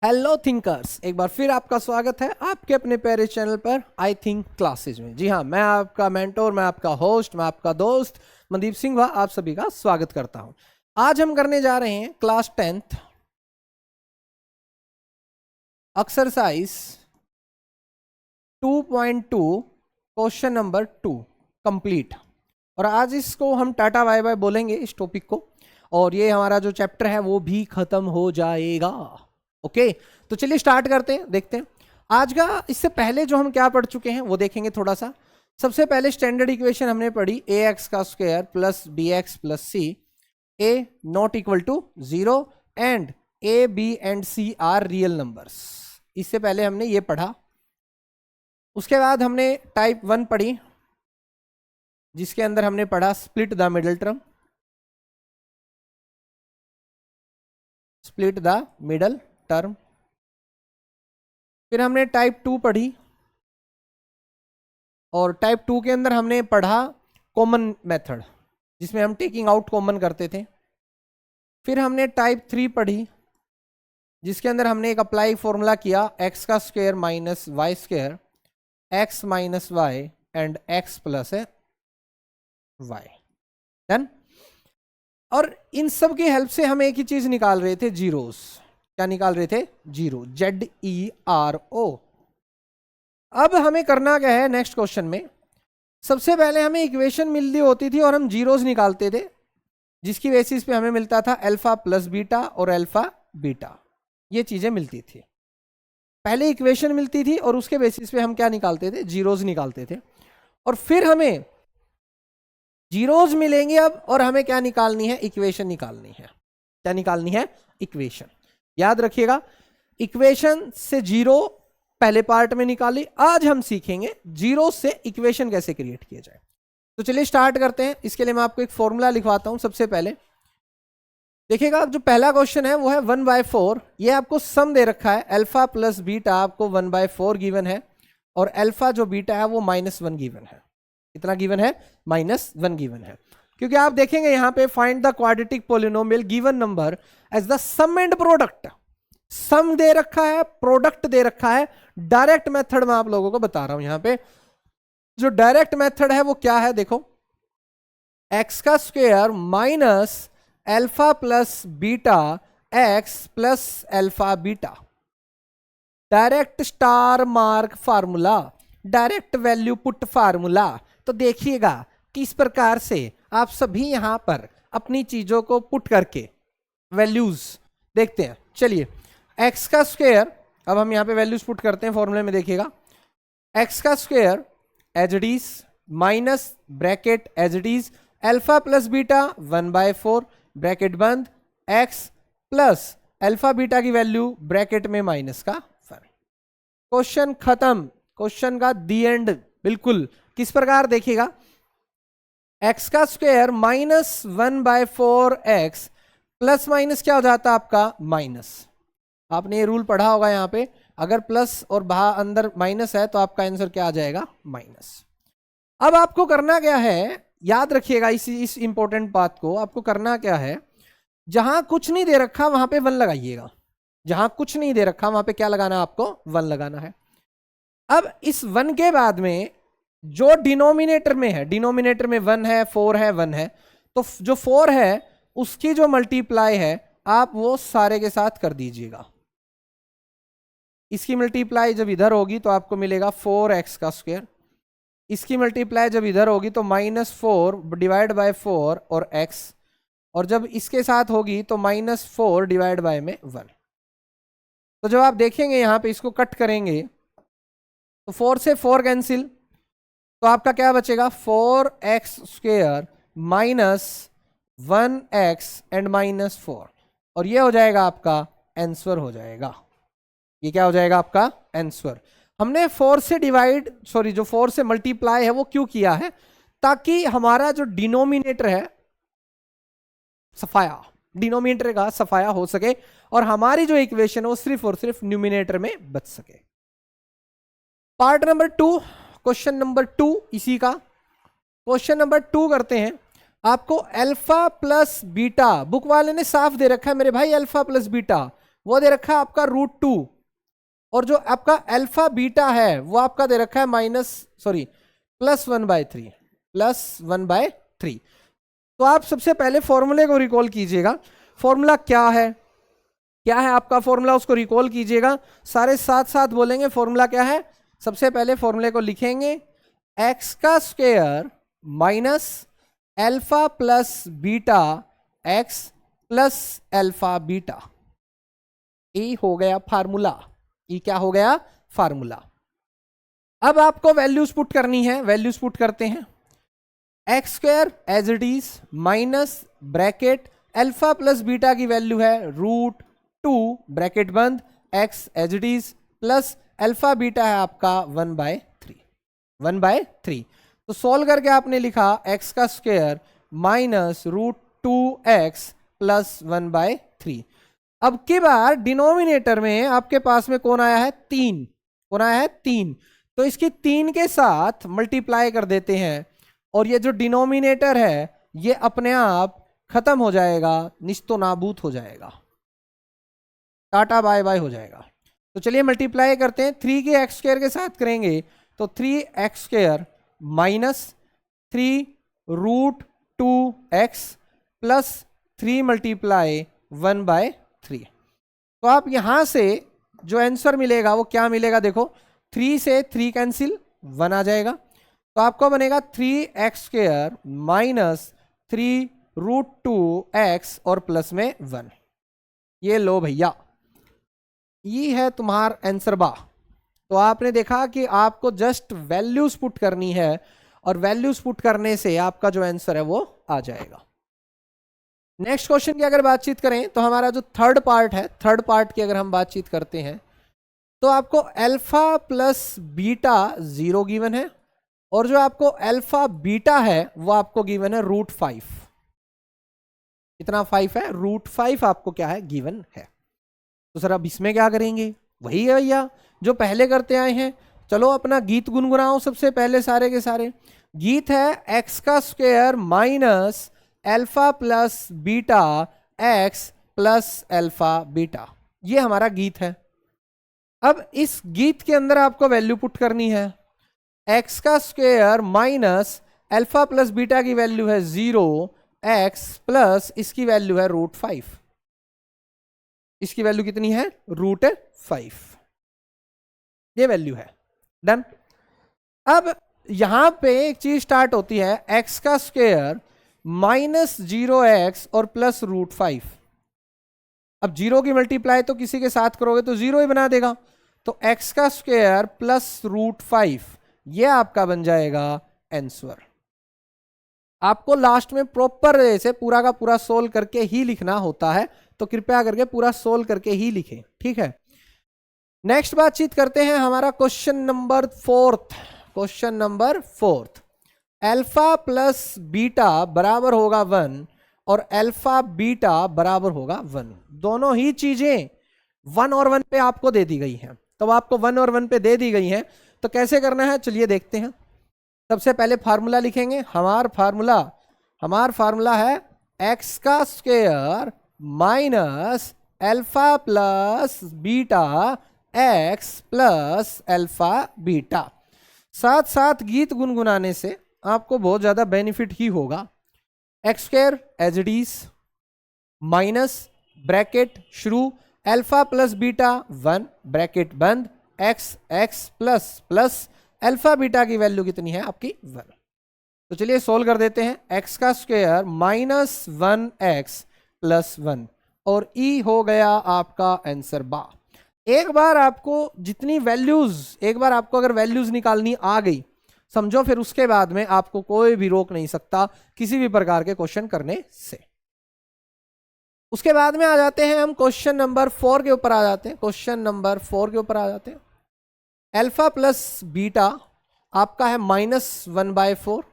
Hello thinkers, एक बार फिर आपका स्वागत है आपके अपने प्यारे चैनल पर आई थिंक क्लासेज में। जी हाँ, मैं आपका मेंटोर, मैं आपका होस्ट, मैं आपका दोस्त मनदीप सिंह आप सभी का स्वागत करता हूं। आज हम करने जा रहे हैं class 10th exercise 2.2 question number 2 complete. और आज इसको हम टाटा बाय बाय बोलेंगे इस टॉपिक को, और ये हमारा जो चैप्टर है वो भी खत्म हो जाएगा। ओके, तो चलिए स्टार्ट करते हैं, देखते हैं आज का। इससे पहले जो हम क्या पढ़ चुके हैं वो देखेंगे थोड़ा सा। सबसे पहले स्टैंडर्ड इक्वेशन हमने पढ़ी ए एक्स का square plus b x plus c a not equal to 0 and a b and c are real numbers. इससे पहले हमने ये पढ़ा। उसके बाद हमने टाइप 1 पढ़ी, जिसके अंदर हमने पढ़ा split the middle term, split the middle term. फिर हमने टाइप 2 पढ़ी, और टाइप 2 के अंदर हमने पढ़ा कॉमन मेथड, जिसमें हम टेकिंग आउट कॉमन करते थे। फिर हमने टाइप 3 पढ़ी, जिसके अंदर हमने एक अप्लाई फॉर्मूला किया एक्स का square minus y square, x minus y and x plus है वाई। डन। और इन सब की हेल्प से हम एक ही चीज निकाल रहे थे, जीरोस। क्या निकाल रहे थे? Zero, ZERO। अब हमें करना क्या है नेक्स्ट क्वेश्चन में? सबसे पहले हमें इक्वेशन मिल रही होती थी और हम जीरोस निकालते थे, जिसकी बेसिस पे हमें मिलता था अल्फा प्लस बीटा और अल्फा बीटा। ये चीजें मिलती थी, पहले इक्वेशन मिलती थी और उसके बेसिस पे हम क्या निकालते थे? जीरोस निकालते थे। और फिर हमें जीरोस मिलेंगे अब, और हमें क्या निकालनी है? इक्वेशन निकालनी है। क्या निकालनी है? इक्वेशन। याद रखिएगा, इक्वेशन से जीरो पहले पार्ट में निकाली। आज हम सीखेंगे जीरो से इक्वेशन कैसे क्रिएट किया जाए। तो चलिए स्टार्ट करते हैं। इसके लिए मैं आपको एक फॉर्मूला लिखवाता हूं। सबसे पहले देखिएगा, जो पहला क्वेश्चन है वो है 1/4। ये आपको सम दे रखा है, अल्फा प्लस बीटा आपको 1/4 गिवन है, और अल्फा जो बीटा है वो -1 गिवन है। कितना गिवन है? -1 गिवन है। क्योंकि आप देखेंगे यहां पे find the quadratic polynomial given number as the sum and product. Sum दे रखा है, प्रोडक्ट दे रखा है। डायरेक्ट मेथड में आप लोगों को बता रहा हूं। यहां पे जो डायरेक्ट मेथड है वो क्या है? देखो, एक्स का square minus alpha plus beta x plus alpha beta. Direct star mark formula, direct value put formula. तो देखिएगा किस प्रकार से आप सभी यहां पर अपनी चीजों को पुट करके वैल्यूज देखते हैं। चलिए, एक्स का स्क्वायर, अब हम यहां पे वैल्यूज पुट करते हैं फॉर्मूले में। देखिएगा, एक्स का square as it is minus bracket as it is alpha plus beta 1/4 bracket बंद, एक्स प्लस अल्फा बीटा की वैल्यू ब्रैकेट में माइनस का फर्क। क्वेश्चन खत्म, क्वेश्चन का दी एंड। बिल्कुल किस प्रकार? देखिएगा, एक्स का स्क्वायर -1/4 एक्स प्लस माइनस क्या हो जाता है आपका? माइनस। आपने ये रूल पढ़ा होगा, यहां पे अगर प्लस और बाहर अंदर माइनस है तो आपका आंसर क्या आ जाएगा? माइनस। अब आपको करना क्या है, याद रखिएगा इस इंपॉर्टेंट बात को। आपको करना क्या है, जहां कुछ नहीं दे रखा वहां पे 1 लगाइएगा। जहां कुछ नहीं दे रखा वहां पे क्या लगाना है? आपको 1 लगाना है। अब इस 1 के बाद में जो डिनोमिनेटर में है, डिनोमिनेटर में 1 है, 4 है, 1 है, तो जो 4 है उसकी जो मल्टीप्लाई है आप वो सारे के साथ कर दीजिएगा। इसकी मल्टीप्लाई जब इधर होगी तो आपको मिलेगा 4x का स्क्वायर। इसकी मल्टीप्लाई जब इधर होगी तो -4 डिवाइड बाय 4 और x, और जब इसके साथ होगी तो -4 डिवाइड बाय में 1। तो जब आप देखेंगे यहां पे इसको कट करेंगे तो 4 से 4 कैंसिल, तो आपका क्या बचेगा? 4x square minus 1x and -4, और ये हो जाएगा आपका आंसर हो जाएगा। ये क्या हो जाएगा? आपका आंसर। हमने 4 से डिवाइड, सॉरी, जो 4 से मल्टीप्लाई है वो क्यों किया है? ताकि हमारा जो डिनोमिनेटर है सफाया, डिनोमिनेटर का सफाया हो सके, और हमारी जो इक्वेशन है वो सिर्फ और सिर्फ न्यूमिनेटर में बच सके। पार्ट नंबर 2, क्वेश्चन नंबर 2 इसी का। क्वेश्चन नंबर 2 करते हैं। आपको अल्फा प्लस बीटा, बुक वाले ने साफ दे रखा है मेरे भाई, अल्फा प्लस बीटा वो दे रखा है आपका √2, और जो आपका अल्फा बीटा है वो आपका दे रखा है +1/3, +1/3। तो आप सबसे पहले फॉर्मूले को रिकॉल कीजिएगा। फॉर्मूला क्या है आपका फॉर्मूला, उसको रिकॉल कीजिएगा। सारे साथ साथ बोलेंगे फॉर्मूला क्या है। सबसे पहले फॉर्मूले को लिखेंगे, x का square minus alpha plus beta x plus alpha beta. ये हो गया फार्मूला। ये क्या हो गया? फार्मूला। अब आपको वैल्यूज पुट करनी है, वैल्यूज पुट करते हैं। X square as it is minus bracket alpha plus beta की वैल्यू है √2 ब्रैकेट बंद, x as it is plus alpha beta है आपका 1/3। तो सोल्व करके आपने लिखा एक्स का स्क्वायर माइनस √2x प्लस 1/3। अब की बार डिनोमिनेटर में आपके पास में कौन आया है? 3। कौन आया है? 3। तो इसकी 3 के साथ मल्टीप्लाई कर देते हैं, और ये जो डिनोमिनेटर है ये अपने आप खत्म हो जाएगा, निस्तो नाबूद हो जाएगा, टाटा बाय बाय हो जाएगा। तो चलिए मल्टीप्लाई करते हैं। 3 के एक्स स्क्वायर के साथ करेंगे तो 3x square minus 3√2x plus 3 multiply 1/3। तो आप यहां से जो आंसर मिलेगा वो क्या मिलेगा? देखो 3 से 3 कैंसिल, 1 आ जाएगा। तो आपको बनेगा 3x स्क्वायर माइनस 3√2x और प्लस में 1। ये लो भैया, ये है तुम्हारा आंसर बा। तो आपने देखा कि आपको जस्ट वैल्यूज पुट करनी है, और वैल्यूज पुट करने से आपका जो आंसर है वो आ जाएगा। नेक्स्ट क्वेश्चन की अगर बातचीत करें तो हमारा जो थर्ड पार्ट है, थर्ड पार्ट की अगर हम बातचीत करते हैं तो आपको अल्फा प्लस बीटा 0 गिवन है, और जो आपको अल्फा बीटा है वो आपको गिवन है √5। कितना? 5 है, √5 आपको क्या है? गिवन है। तो सर अब इसमें क्या करेंगे? वही है भैया जो पहले करते आए हैं। चलो अपना गीत गुनगुनाओ सबसे पहले, सारे के सारे। गीत है एक्स का square minus alpha plus beta x plus alpha beta, ये हमारा गीत है। अब इस गीत के अंदर आपको वैल्यू पुट करनी है। एक्स का square minus alpha plus beta की वैल्यू है 0, एक्स प्लस इसकी वैल्यू है √5। इसकी वैल्यू कितनी है? √5। ये वैल्यू है। डन। अब यहां पे एक चीज स्टार्ट होती है, एक्स का स्क्वायर माइनस 0x और प्लस √5। अब 0 की मल्टीप्लाई तो किसी के साथ करोगे तो 0 ही बना देगा। तो x का स्क्वायर प्लस √5, ये आपका बन जाएगा आंसर। आपको लास्ट में प्रॉपर से पूरा का पूरा सोल्व करके ही लिखना होता है, तो कृपया करके पूरा सोल्व करके ही लिखें, ठीक है। नेक्स्ट बातचीत करते हैं हमारा question number 4। Question number 4, alpha plus beta बराबर होगा 1 और अल्फा बीटा बराबर होगा 1। दोनों ही चीजें 1 और 1 पे आपको दे दी गई हैं। तो आपको 1 और 1 पे दे दी गई हैं, तो कैसे करना है चलिए देखते हैं। सबसे पहले फार्मूला लिखेंगे। हमार फार्मूला है एक्स का square minus alpha plus beta x plus alpha beta. साथ साथ गीत गुनगुनाने से आपको बहुत ज्यादा बेनिफिट ही होगा। X square as it is minus bracket शुरू अल्फा प्लस बीटा 1 ब्रैकेट बंद, x x plus plus alpha beta की वैल्यू कितनी है आपकी 1। तो चलिए सोल्व कर देते हैं। एक्स का स्क्वायर माइनस 1x प्लस 1 और ई हो गया आपका आंसर बा। एक बार आपको जितनी वैल्यूज, एक बार आपको अगर वैल्यूज निकालनी आ गई समझो, फिर उसके बाद में आपको कोई भी रोक नहीं सकता किसी भी प्रकार के क्वेश्चन करने से। उसके बाद में आ जाते हैं हम क्वेश्चन नंबर 4 के ऊपर आ जाते हैं। क्वेश्चन नंबर 4 के ऊपर आ जाते हैं। अल्फा प्लस बीटा आपका है -1/4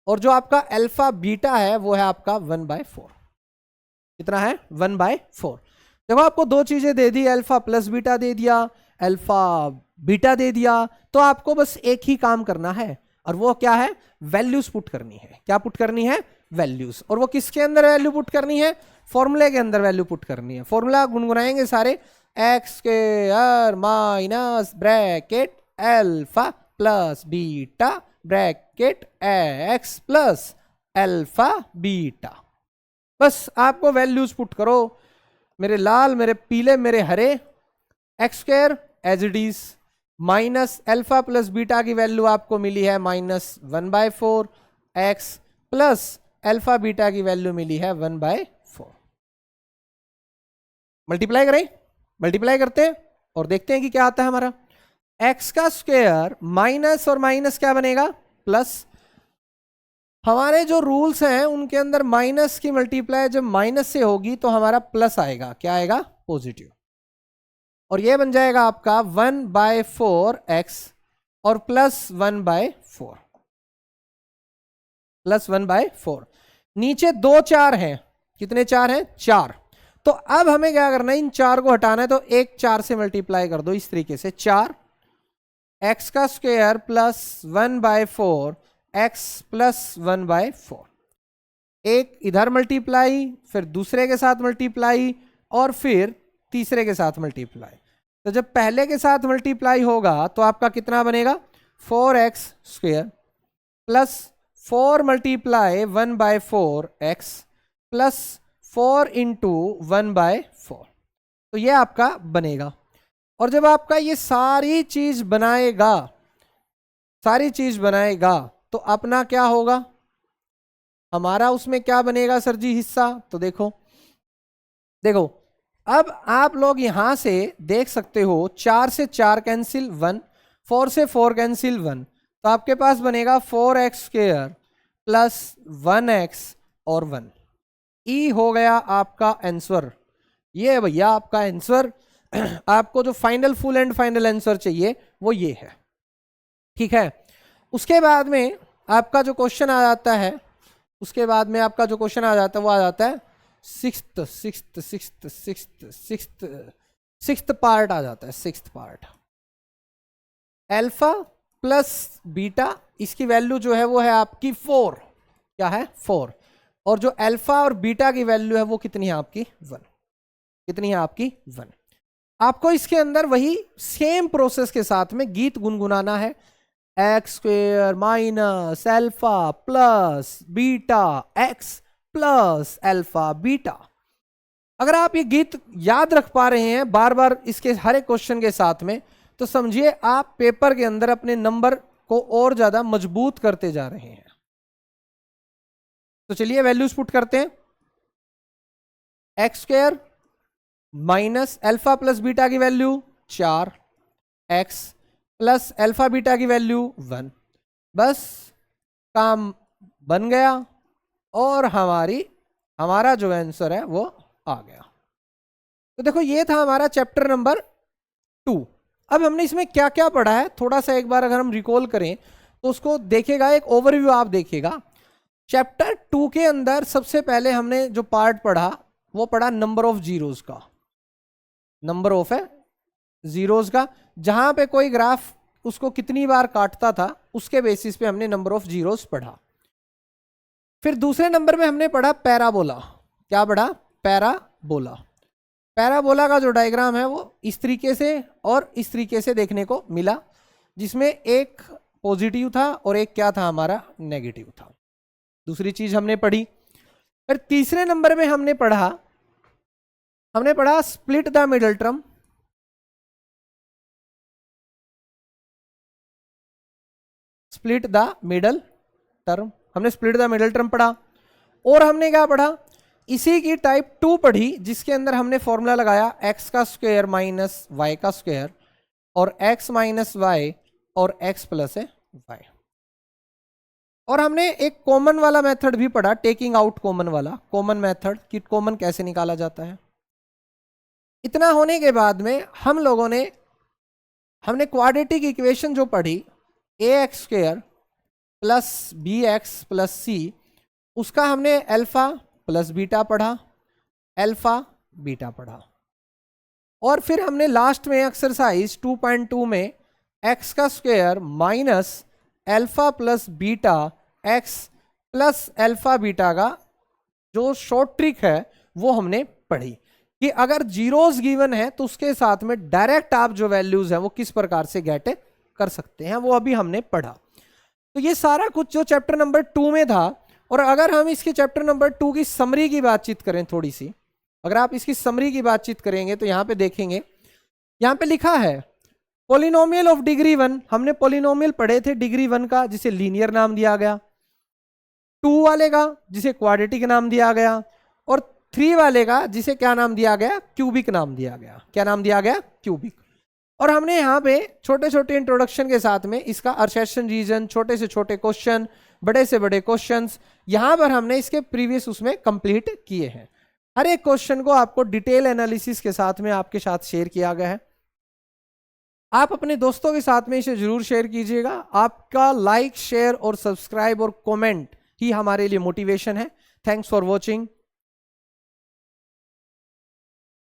और जो आपका अल्फा बीटा है वो है आपका 1/4। कितना है? 1/4। देखो आपको दो चीजें दे दी, अल्फा प्लस बीटा दे दिया, अल्फा बीटा दे दिया। तो आपको बस एक ही काम करना है और वो क्या है? वैल्यूज पुट करनी है। क्या पुट करनी है? वैल्यूज, और वो किसके अंदर वैल्यू पुट करनी है, फॉर्मूले के अंदर वैल्यू पुट करनी है। फॉर्मूला गुनगुनाएंगे सारे, x square minus bracket alpha plus beta bracket x plus alpha beta. बस आपको वैल्यूज पुट करो, मेरे लाल मेरे पीले मेरे हरे। X square as it is minus alpha plus beta की वैल्यू आपको मिली है -1/4, एक्स प्लस अल्फा बीटा की वैल्यू मिली है 1/4। मल्टीप्लाई करें, मल्टीप्लाई करते हैं और देखते हैं कि क्या आता है हमारा। एक्स का स्क्वायर माइनस और माइनस क्या बनेगा, प्लस। हमारे जो रूल्स हैं उनके अंदर माइनस की मल्टीप्लाई जब माइनस से होगी तो हमारा प्लस आएगा, क्या आएगा, पॉजिटिव। और ये बन जाएगा आपका 1/4 एक्स और प्लस 1/4, प्लस 1/4। नीचे 2 4 हैं, कितने 4 हैं, 4। तो अब हमें क्या करना है, इन 4 को हटाना है, तो एक 4 से मल्टीप्लाई कर दो इस तरीके से, 4 एक्स का स्क्वायर प्लस 1/4 एक्स प्लस 1/4। एक इधर मल्टीप्लाई, फिर दूसरे के साथ मल्टीप्लाई और फिर तीसरे के साथ मल्टीप्लाई। तो जब पहले के साथ मल्टीप्लाई होगा तो आपका कितना बनेगा, 4x square plus 4 multiply 1/4 x plus 4 into 1/4। तो ये आपका बनेगा। और जब आपका ये सारी चीज बनाएगा, सारी चीज बनाएगा, तो अपना क्या होगा, हमारा उसमें क्या बनेगा सर जी, हिस्सा। तो देखो देखो अब आप लोग यहां से देख सकते हो, 4 से 4 कैंसिल 1, 4 से 4 कैंसिल 1, तो आपके पास बनेगा 4x स्क्वायर प्लस 1x और 1। ई हो गया आपका आंसर। ये भैया आपका आंसर। आपको जो final full and final answer चाहिए वो ये है, ठीक है। उसके बाद में आपका जो क्वेश्चन आ जाता है, उसके बाद में आपका जो क्वेश्चन आ जाता है वो आ जाता है सिक्स्थ पार्ट आ जाता है, sixth part. Alpha plus beta, इसकी वैल्यू जो है वो है आपकी 4, क्या है 4। और जो अल्फा और बीटा की वैल्यू है वो कितनी है आपकी 1, कितनी है आपकी 1। आपको इसके अंदर वही सेम प्रोसेस के साथ में गीत गुनगुनाना है, x square minus alpha plus beta x plus alpha beta. अगर आप ये गीत याद रख पा रहे हैं बार बार इसके हर एक क्वेश्चन के साथ में, तो समझिए आप पेपर के अंदर अपने नंबर को और ज्यादा मजबूत करते जा रहे हैं। तो चलिए वैल्यूज पुट करते हैं। X square minus alpha plus beta की value 4, x plus alpha beta की वैल्यू 1। बस काम बन गया और हमारा जो आंसर है वो आ गया। तो देखो ये था हमारा चैप्टर नंबर 2। अब हमने इसमें क्या क्या पढ़ा है, थोड़ा सा एक बार अगर हम रिकॉल करें तो उसको देखेगा, एक ओवरव्यू आप देखिएगा। चैप्टर 2 के अंदर सबसे पहले हमने जो पार्ट पढ़ा वो पढ़ा नंबर ऑफ जीरोस का, नंबर ऑफ है जीरोस का, जहां पे कोई ग्राफ उसको कितनी बार काटता था उसके बेसिस पे हमने नंबर ऑफ जीरोस पढ़ा। फिर दूसरे नंबर में हमने पढ़ा पैराबोला। क्या पढ़ा, पैराबोला। पैराबोला का जो डायग्राम है वो इस तरीके से और इस तरीके से देखने को मिला, जिसमें एक पॉजिटिव था और एक क्या था हमारा, नेगेटिव था। दूसरी चीज हमने पढ़ी। फिर तीसरे नंबर में हमने पढ़ा split the middle term. Split the middle term, हमने स्प्लिट द मिडल टर्म पढ़ा। और हमने क्या पढ़ा, इसी की टाइप 2 पढ़ी, जिसके अंदर हमने फॉर्मूला लगाया एक्स का स्क्वायर माइनस वाई का स्क्वायर और एक्स माइनस वाई और एक्स प्लस है वाई। और हमने एक कॉमन वाला मेथड भी पढ़ा, टेकिंग आउट कॉमन वाला, कॉमन मेथड कि कॉमन कैसे निकाला जाता है। इतना होने के बाद में हमने क्वाड्रेटिक इक्वेशन जो पढ़ी, a x square plus b x plus c, उसका हमने अल्फा प्लस बीटा पढ़ा, अल्फा बीटा पढ़ा। और फिर हमने लास्ट में एक्सरसाइज 2.2 में एक्स का square minus alpha plus beta x plus alpha beta का जो शॉर्ट ट्रिक है वो हमने पढ़ी कि अगर जीरोस गिवन है तो उसके साथ में डायरेक्ट आप जो वैल्यूज हैं वो किस प्रकार से गेट कर सकते हैं, वो अभी हमने पढ़ा। तो ये सारा कुछ जो चैप्टर नंबर 2 में था। और अगर हम इसके चैप्टर नंबर 2 की समरी की बातचीत करें थोड़ी सी, अगर आप इसकी समरी की बातचीत करेंगे तो यहां पे देखेंगे, यहां पे लिखा है पॉलिनोमियल ऑफ डिग्री 1। हमने पॉलिनोमियल पढ़े थे डिग्री 1 का, जिसे लीनियर नाम दिया गया, 2 वाले का जिसे क्वाड्रेटिक नाम दिया गया, और 3 वाले का जिसे क्या नाम दिया गया, क्यूबिक नाम दिया गया। क्या नाम दिया गया, क्यूबिक। और हमने यहाँ पे छोटे छोटे इंट्रोडक्शन के साथ में इसका अर्सेशन रीजन, छोटे से छोटे क्वेश्चन, बड़े से बड़े क्वेश्चंस यहाँ पर हमने इसके प्रीवियस उसमें कंप्लीट किए हैं। हर एक क्वेश्चन को आपको डिटेल एनालिसिस के साथ में आपके साथ शेयर किया गया है। आप अपने दोस्तों के साथ में इसे जरूर शेयर कीजिएगा। आपका लाइक, शेयर और सब्सक्राइब और कमेंट ही हमारे लिए मोटिवेशन है। Thanks for watching.